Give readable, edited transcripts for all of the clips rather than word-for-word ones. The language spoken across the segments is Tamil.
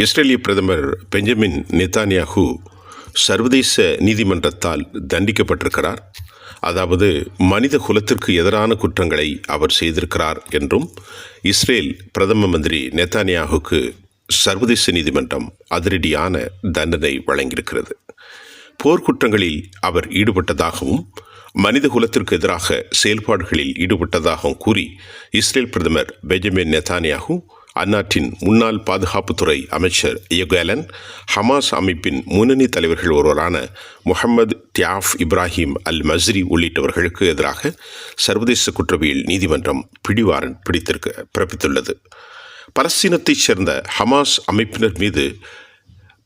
இஸ்ரேலிய பிரதமர் பெஞ்சமின் நெத்தானியாகு சர்வதேச நீதிமன்றத்தால் தண்டிக்கப்பட்டிருக்கிறார். அதாவது மனித குலத்திற்கு எதிரான குற்றங்களை அவர் செய்திருக்கிறார் என்றும் இஸ்ரேல் பிரதம மந்திரி நெத்தானியாகுக்கு சர்வதேச நீதிமன்றம் அதிரடியான தண்டனை வழங்கியிருக்கிறது. போர்க்குற்றங்களில் அவர் ஈடுபட்டதாகவும் மனித குலத்திற்கு எதிராக செயல்பாடுகளில் ஈடுபட்டதாகவும் கூறி இஸ்ரேல் பிரதமர் பெஞ்சமின் நெத்தானியாகு அந்நாட்டின் முன்னாள் பாதுகாப்புத்துறை அமைச்சர் யோகேலன், ஹமாஸ் அமைப்பின் முன்னணி தலைவர்கள் ஒருவரான முகமது தியாஃப் இப்ராஹிம் அல் மஸ்ரி உள்ளிட்டவர்களுக்கு எதிராக சர்வதேச குற்றவியல் நீதிமன்றம் பிடிவாரண்ட் பிறப்பித்துள்ளது. பலஸ்தீனத்தைச் சேர்ந்த ஹமாஸ் அமைப்பினர் மீது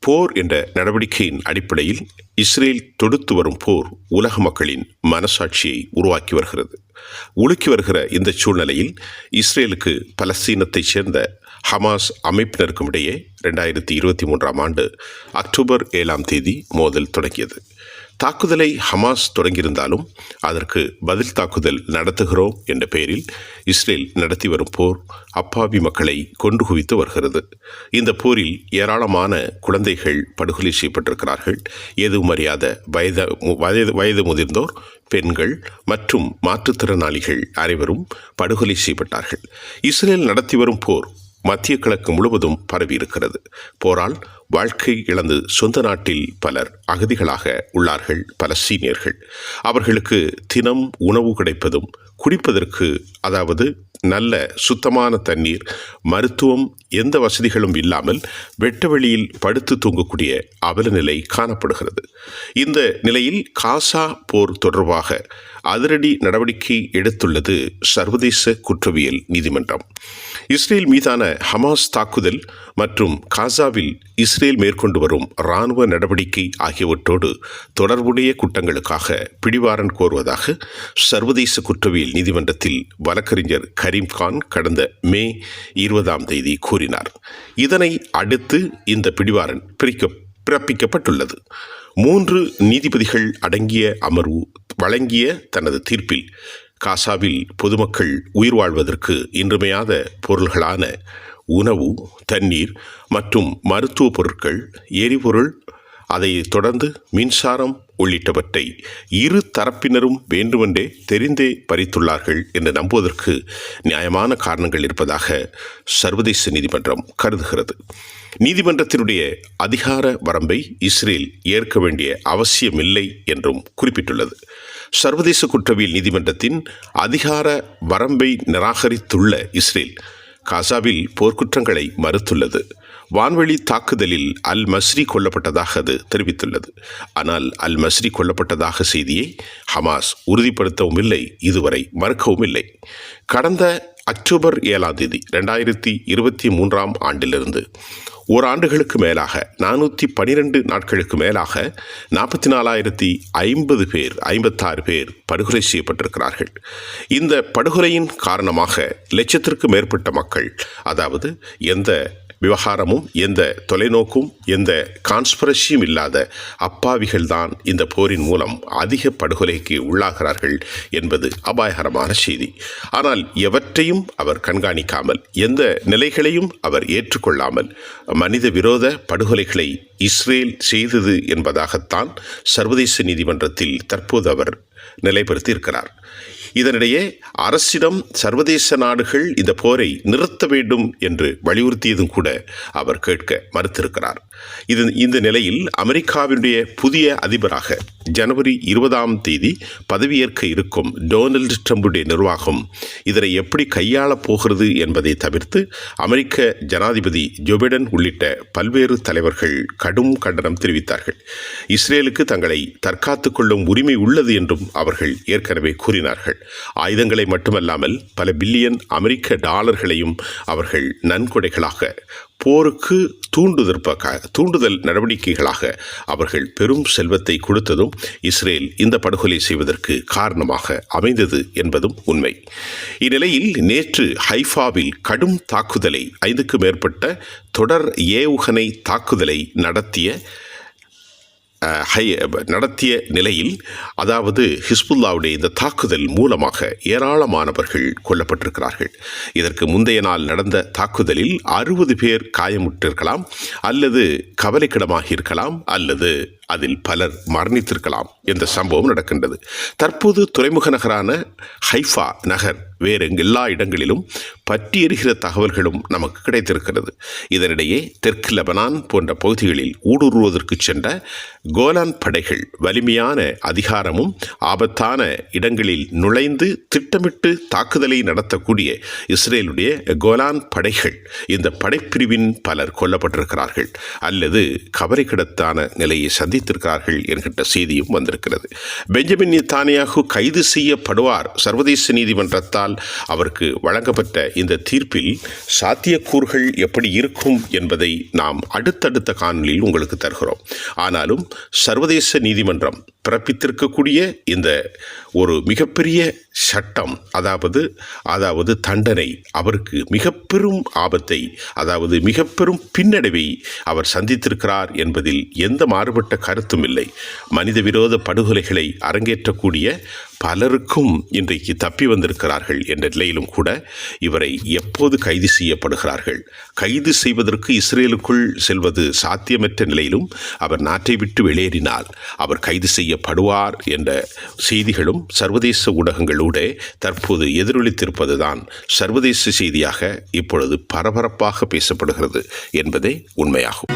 போர் என்ற நடவடிக்கையின் அடிப்படையில் இஸ்ரேல் தொடுத்து வரும் போர் உலக மக்களின் மனசாட்சியை உருவாக்கி வருகிறது. உலுக்கி வருகிற இந்த சூழ்நிலையில் இஸ்ரேலுக்கு பலஸ்தீனத்தைச் சேர்ந்த ஹமாஸ் அமைப்பினருக்கும் இடையே 2023 ஆண்டு அக்டோபர் 7 மோதல் தொடங்கியது. தாக்குதலை ஹமாஸ் தொடங்கியிருந்தாலும் அதற்கு பதில் தாக்குதல் நடத்துகிறோம் என்ற பெயரில் இஸ்ரேல் நடத்தி வரும் போர் அப்பாவி மக்களை கொண்டு குவித்து வருகிறது. இந்த போரில் ஏராளமான குழந்தைகள் படுகொலை செய்யப்பட்டிருக்கிறார்கள். எதுவும் அறியாத வயது முதிர்ந்தோர், பெண்கள் மற்றும் மாற்றுத்திறனாளிகள் அனைவரும் படுகொலை செய்யப்பட்டார்கள். இஸ்ரேல் நடத்தி வரும் போர் மத்திய கிழக்கு முழுவதும் பரவியிருக்கிறது. போரால் வாழ்க்கை இழந்து சொந்த நாட்டில் பலர் அகதிகளாக உள்ளார்கள் பலஸ்தீனியர்கள். அவர்களுக்கு தினம் உணவு கிடைப்பதும் குடிப்பதற்கு, அதாவது நல்ல சுத்தமான தண்ணீர், மருத்துவம், எந்த வசதிகளும் இல்லாமல் வெட்ட வெளியில் படுத்து தூங்கக்கூடிய அவல நிலை காணப்படுகிறது. இந்த நிலையில் காசா போர் தொடர்பாக அதிரடி நடவடிக்கை எடுத்துள்ளது சர்வதேச குற்றவியல் நீதிமன்றம். இஸ்ரேல் மீதான ஹமாஸ் தாக்குதல் மற்றும் காசாவில் இஸ்ரேல் மேற்கொண்டு வரும் இராணுவ நடவடிக்கை ஆகியவற்றோடு தொடர்புடைய குற்றங்களுக்காக பிடிவாரண்ட் கோருவதாக சர்வதேச குற்றவியல் நீதிமன்றத்தில் வழக்கறிஞர் கரீம்கான் கடந்த மே 20 கூறினார். இதனை அடுத்து இந்த பிடிவாரண்ட் பிறப்பிக்கப்பட்டுள்ளது. 3 நீதிபதிகள் அடங்கிய அமர்வு வழங்கிய தனது தீர்ப்பில் காசாவில் பொதுமக்கள் உயிர் வாழ்வதற்கு இன்றியமையாத பொருள்களான உணவு, தண்ணீர் மற்றும் மருத்துவ பொருட்கள், எரிபொருள், அதை தொடர்ந்து மின்சாரம் உள்ளிட்டவற்றை இரு தரப்பினரும் வேண்டுமென்றே தெரிந்தே பறித்துள்ளார்கள் என்று நம்புவதற்கு நியாயமான காரணங்கள் இருப்பதாக சர்வதேச நீதிமன்றம் கருதுகிறது. நீதிமன்றத்தினுடைய அதிகார வரம்பை இஸ்ரேல் ஏற்க வேண்டிய அவசியமில்லை என்றும் குறிப்பிட்டுள்ளது. சர்வதேச குற்றவியல் நீதிமன்றத்தின் அதிகார வரம்பை நிராகரித்துள்ள இஸ்ரேல் காசாவில் போர்க்குற்றங்களை மறுத்துள்ளது. வான்வெளி தாக்குதலில் அல் மஸ்ரி கொல்லப்பட்டதாக அது தெரிவித்துள்ளது. ஆனால் அல் மஸ்ரி கொல்லப்பட்டதாக செய்தியை ஹமாஸ் உறுதிப்படுத்தவும் இல்லை, இதுவரை மறுக்கவும் இல்லை. கடந்த அக்டோபர் 7 2023 ஆண்டிலிருந்து ஓராண்டுகளுக்கு மேலாக 412 நாட்களுக்கு மேலாக 44,056 பேர் படுகொலை செய்யப்பட்டிருக்கிறார்கள். இந்த படுகொலையின் காரணமாக லட்சத்திற்கு மேற்பட்ட மக்கள், அதாவது எந்த விவகாரமும், எந்த தொலைநோக்கும், எந்த கான்ஸ்பிரசியும் இல்லாத அப்பாவிகள்தான் இந்த போரின் மூலம் அதிக படுகொலைக்கு உள்ளாகிறார்கள் என்பது அபாயகரமான செய்தி. ஆனால் எவற்றையும் அவர் கண்காணிக்காமல், எந்த நிலைகளையும் அவர் ஏற்றுக்கொள்ளாமல் மனித விரோத படுகொலைகளை இஸ்ரேல் செய்தது என்பதாகத்தான் சர்வதேச நீதிமன்றத்தில் தற்போது அவர் நிலைப்படுத்தியிருக்கிறார். இதனிடையே அரசிடம் சர்வதேச நாடுகள் இந்த போரை நிறுத்த வேண்டும் என்று வலியுறுத்தியதும் கூட அவர் கேட்க மறுத்திருக்கிறார். இந்த நிலையில் அமெரிக்காவினுடைய புதிய அதிபராக ஜனவரி 20 பதவியேற்க இருக்கும் டொனால்டு ட்ரம்புடைய நிர்வாகம் இதனை எப்படி கையாளப் போகிறது என்பதை தவிர்த்து அமெரிக்க ஜனாதிபதி ஜோ பைடன் உள்ளிட்ட பல்வேறு தலைவர்கள் கடும் கண்டனம் தெரிவித்தார்கள். இஸ்ரேலுக்கு தங்களை தற்காத்துக் கொள்ளும் உரிமை உள்ளது என்றும் அவர்கள் ஏற்கனவே கூறினார்கள். ஆயுதங்களை மட்டுமல்லாமல் பல பில்லியன் அமெரிக்க டாலர்களையும் அவர்கள் நன்கொடைகளாக போருக்கு தூண்டுதல் நடவடிக்கைகளாக அவர்கள் பெரும் செல்வத்தை கொடுத்ததும் இஸ்ரேல் இந்த படுகொலை செய்வதற்கு காரணமாக அமைந்தது என்பதும் உண்மை. இந்நிலையில் நேற்று ஹைஃபாவில் கடும் தாக்குதலை, 5க்கும் மேற்பட்ட தொடர் ஏவுகணை தாக்குதலை நடத்திய நடத்திய நிலையில், அதாவது ஹிஸ்புல்லாவுடைய இந்த தாக்குதல் மூலமாக ஏராளமானவர்கள் கொல்லப்பட்டிருக்கிறார்கள். இதற்கு முந்தைய நாள் நடந்த தாக்குதலில் 60 பேர் காயமுற்றிருக்கலாம், அல்லது கவலைக்கிடமாக இருக்கலாம், அல்லது அதில் பலர் மரணித்திருக்கலாம் என்ற சம்பவம் நடக்கின்றது. தற்போது துறைமுக நகரான ஹைஃபா நகர் வேறு எல்லா இடங்களிலும் பற்றி எரிகிற தகவல்களும் நமக்கு கிடைத்திருக்கிறது. இதனிடையே தெற்கு லெபனான் போன்ற பகுதிகளில் ஊடுருவதற்கு சென்ற கோலான் படைகள் வலிமையான அதிகாரமும் ஆபத்தான இடங்களில் நுழைந்து திட்டமிட்டு தாக்குதலை நடத்தக்கூடிய இஸ்ரேலுடைய கோலான் படைகள், இந்த படைப்பிரிவின் பலர் கொல்லப்பட்டிருக்கிறார்கள் அல்லது கவலைக்கிடத்தான நிலையை சந்தித்திருக்கிறார்கள் என்கின்ற செய்தியும் வந்திருக்கிறது. பெஞ்சமின் நெதன்யாகு கைது செய்யப்படுவார். சர்வதேச நீதிமன்றத்தால் அவருக்கு வழங்கப்பட்ட இந்த தீர்ப்பில் சாத்தியக்கூறுகள் எப்படி இருக்கும் என்பதை நாம் அடுத்தடுத்த காணொலியில் உங்களுக்கு தருகிறோம். ஆனாலும் சர்வதேச நீதிமன்றம் பிறப்பித்திருக்கக்கூடிய இந்த ஒரு மிகப்பெரிய சட்டம், அதாவது தண்டனை அவருக்கு மிக பெரும் ஆபத்தை, அதாவது மிக பெரும் பின்னடைவை அவர் சந்தித்திருக்கிறார் என்பதில் எந்த மாறுபட்ட கருத்தும் இல்லை. மனித விரோத படுகொலைகளை அரங்கேற்றக்கூடிய பலருக்கும் இன்றைக்கு தப்பி வந்திருக்கிறார்கள் என்ற நிலையிலும் கூட இவரை எப்போது கைது செய்யப்படுகிறார்கள்? கைது செய்வதற்கு இஸ்ரேலுக்குள் செல்வது சாத்தியமற்ற நிலையிலும் அவர் நாட்டை விட்டு வெளியேறினால் அவர் கைது செய்யப்படுவார் என்ற செய்திகளும் சர்வதேச ஊடகங்களோடு தற்போது எதிரொலித்திருப்பதுதான் சர்வதேச செய்தியாக இப்பொழுது பரபரப்பாக பேசப்படுகிறது என்பதே உண்மையாகும்.